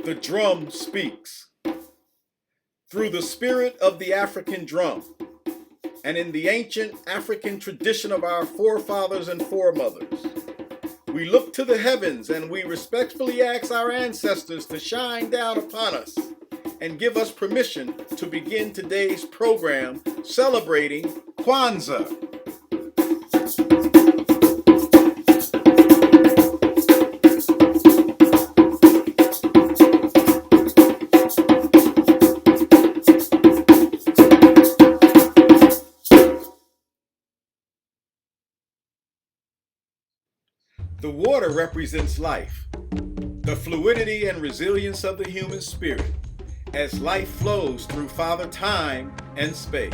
The drum speaks. Through the spirit of the African drum, and in the ancient African tradition of our forefathers and foremothers, we look to the heavens and we respectfully ask our ancestors to shine down upon us and give us permission to begin today's program celebrating Kwanzaa. The water represents life, the fluidity and resilience of the human spirit as life flows through Father Time and space.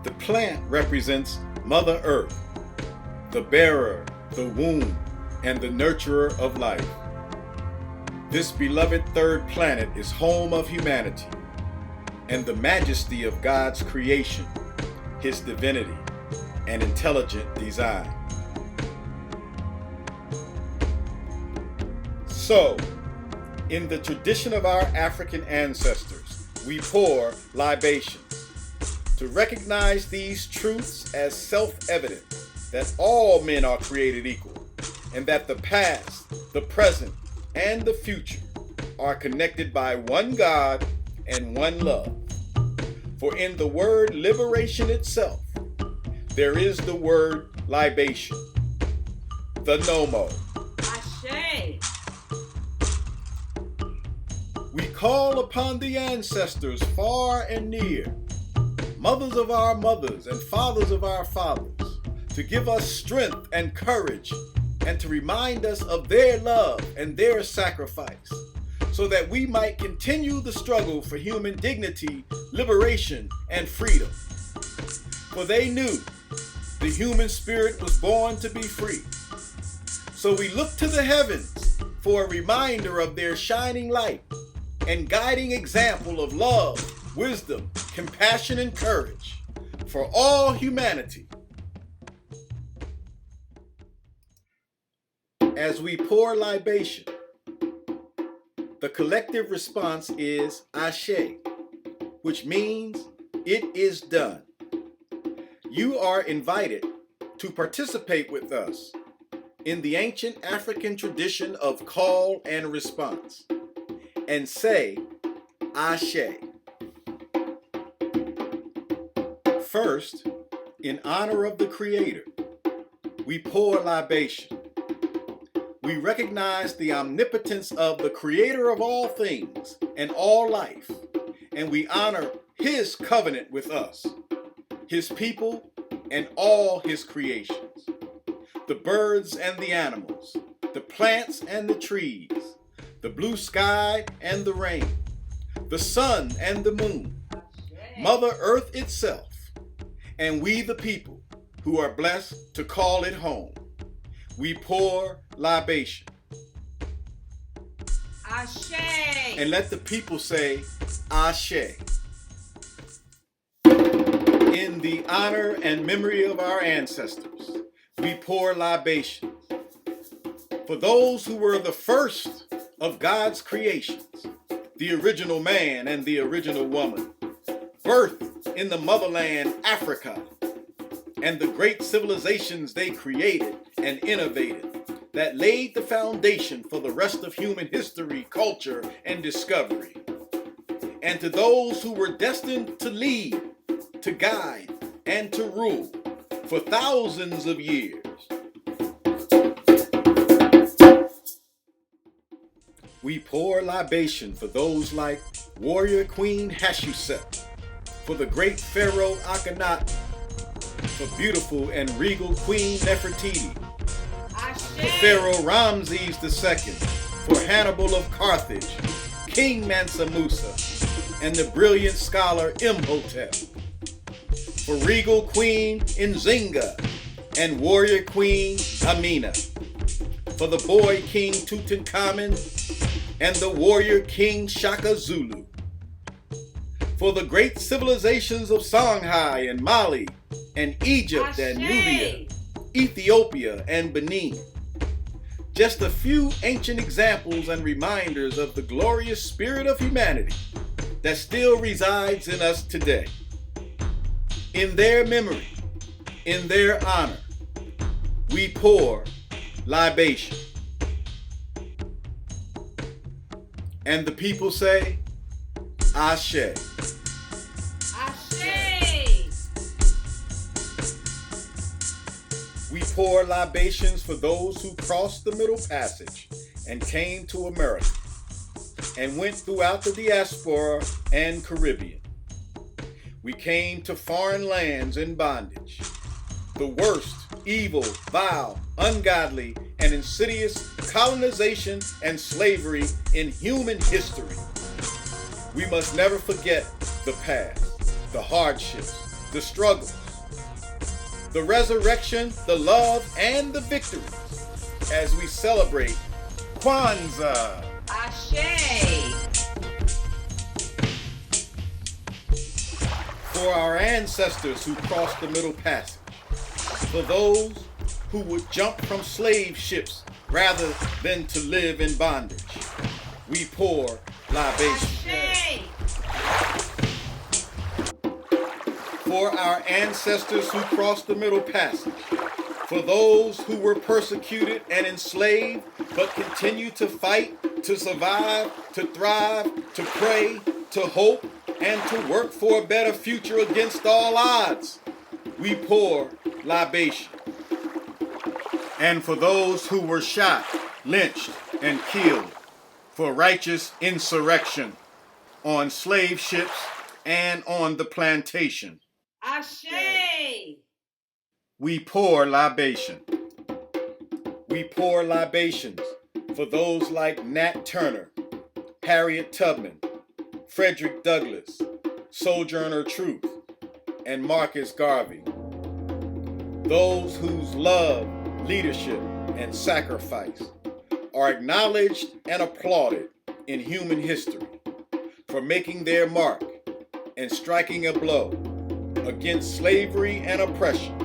The plant represents Mother Earth, the bearer, the womb, and the nurturer of life. This beloved third planet is home of humanity and the majesty of God's creation, His divinity, and intelligent design. So, in the tradition of our African ancestors, we pour libations to recognize these truths as self-evident, that all men are created equal, and that the past, the present, and the future are connected by one God and one love. For in the word liberation itself, there is the word libation, the nomo. Ashe. We call upon the ancestors far and near, mothers of our mothers and fathers of our fathers, to give us strength and courage and to remind us of their love and their sacrifice, so that we might continue the struggle for human dignity, liberation, and freedom. For they knew the human spirit was born to be free. So we look to the heavens for a reminder of their shining light and guiding example of love, wisdom, compassion, and courage for all humanity. As we pour libation, the collective response is Ashe, which means it is done. You are invited to participate with us in the ancient African tradition of call and response and say Ashe. First, in honor of the Creator, we pour libation. We recognize the omnipotence of the Creator of all things and all life, and we honor His covenant with us, His people, and all His creations, the birds and the animals, the plants and the trees, the blue sky and the rain, the sun and the moon, Mother Earth itself, and we the people who are blessed to call it home. We pour libation. Ashe. And let the people say Ashe. In the honor and memory of our ancestors, we pour libations for those who were the first of God's creations, the original man and the original woman, birthed in the motherland Africa, and the great civilizations they created and innovated that laid the foundation for the rest of human history, culture, and discovery. And to those who were destined to lead, to guide, and to rule for thousands of years. We pour libation for those like warrior queen Hatshepsut, for the great pharaoh Akhenaten, for beautiful and regal queen Nefertiti, for Pharaoh Ramses II, for Hannibal of Carthage, King Mansa Musa, and the brilliant scholar Imhotep, for regal queen Nzinga and warrior queen Amina, for the boy king Tutankhamun and the warrior king Shaka Zulu, for the great civilizations of Songhai and Mali and Egypt and Nubia, Ethiopia and Benin, Just a few ancient examples and reminders of the glorious spirit of humanity that still resides in us today. In their memory, in their honor, we pour libation. And the people say, Ashe. Ashe. We pour libations for those who crossed the Middle Passage and came to America and went throughout the diaspora and Caribbean. We came to foreign lands in bondage, the worst, evil, vile, ungodly, and insidious colonization and slavery in human history. We must never forget the past, the hardships, the struggles, the resurrection, the love, and the victories as we celebrate Kwanzaa. Ashe. For our ancestors who crossed the Middle Passage, for those who would jump from slave ships rather than to live in bondage, we pour libation. Ashe. For our ancestors who crossed the Middle Passage, for those who were persecuted and enslaved but continue to fight, to survive, to thrive, to pray, to hope, and to work for a better future against all odds, we pour libation. And for those who were shot, lynched, and killed for righteous insurrection on slave ships and on the plantation, Ashe. we pour libation. We pour libations for those like Nat Turner, Harriet Tubman, Frederick Douglass, Sojourner Truth, and Marcus Garvey. Those whose love, leadership, and sacrifice are acknowledged and applauded in human history for making their mark and striking a blow against slavery and oppression,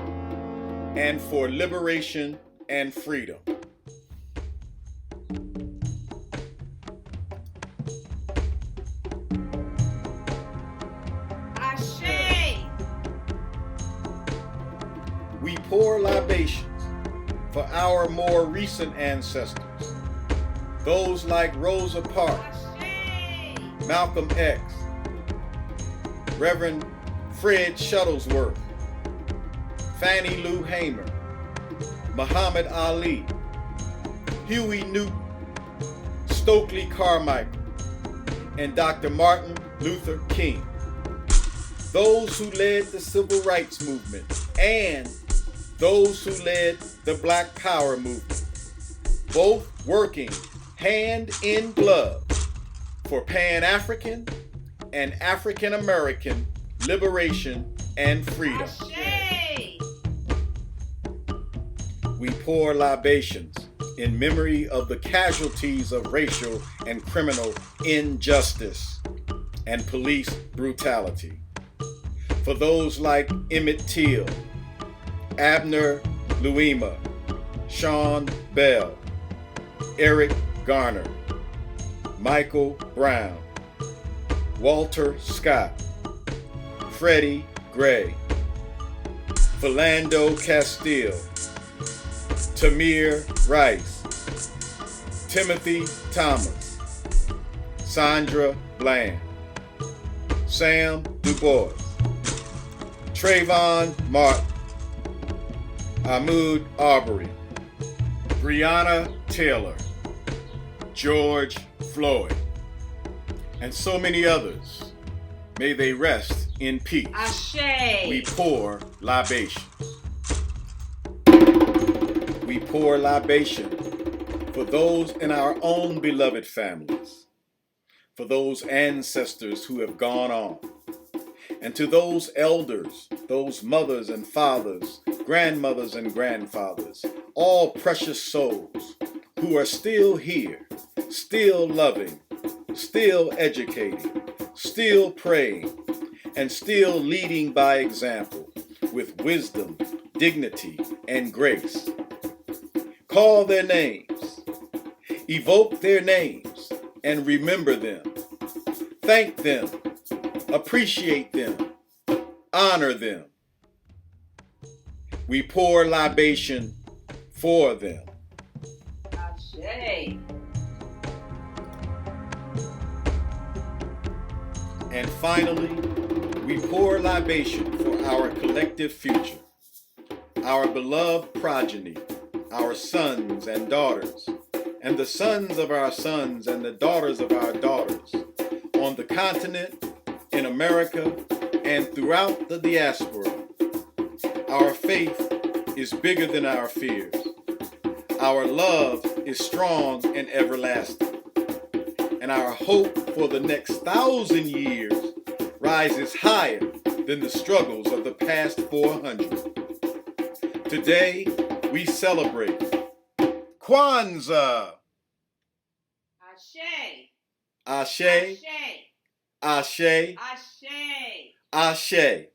and for liberation and freedom. Ashe. We pour libations for our more recent ancestors, those like Rosa Parks, Ashe. Malcolm X, Reverend Fred Shuttlesworth, Fannie Lou Hamer, Muhammad Ali, Huey Newton, Stokely Carmichael, and Dr. Martin Luther King. Those who led the civil rights movement and those who led the Black Power movement, both working hand in glove for Pan-African and African-American liberation and freedom. Ashe. We pour libations in memory of the casualties of racial and criminal injustice and police brutality. For those like Emmett Till, Abner Louima, Sean Bell, Eric Garner, Michael Brown, Walter Scott, Freddie Gray, Philando Castile, Tamir Rice, Timothy Thomas, Sandra Bland, Sam Du Bois, Trayvon Martin, Ahmaud Arbery, Breonna Taylor, George Floyd, and so many others. May they rest in peace. Ashe. We pour libation. We pour libation for those in our own beloved families, for those ancestors who have gone on, and to those elders, those mothers and fathers, grandmothers and grandfathers, all precious souls who are still here, still loving, still educating, still praying, and still leading by example with wisdom, dignity, and grace. Call their names, Evoke their names and remember them. Thank them, appreciate them, honor them. We pour libation for them. Ashe. And finally, we pour libation for our collective future, our beloved progeny, our sons and daughters, and the sons of our sons and the daughters of our daughters, on the continent, in America, and throughout the diaspora. Our faith is bigger than our fears. Our love is strong and everlasting. And our hope for the next 1,000 years rises higher than the struggles of the past 400. Today, we celebrate Kwanzaa. Ashe. Ashe, Ashe. Ashe, Ashe. Ashe.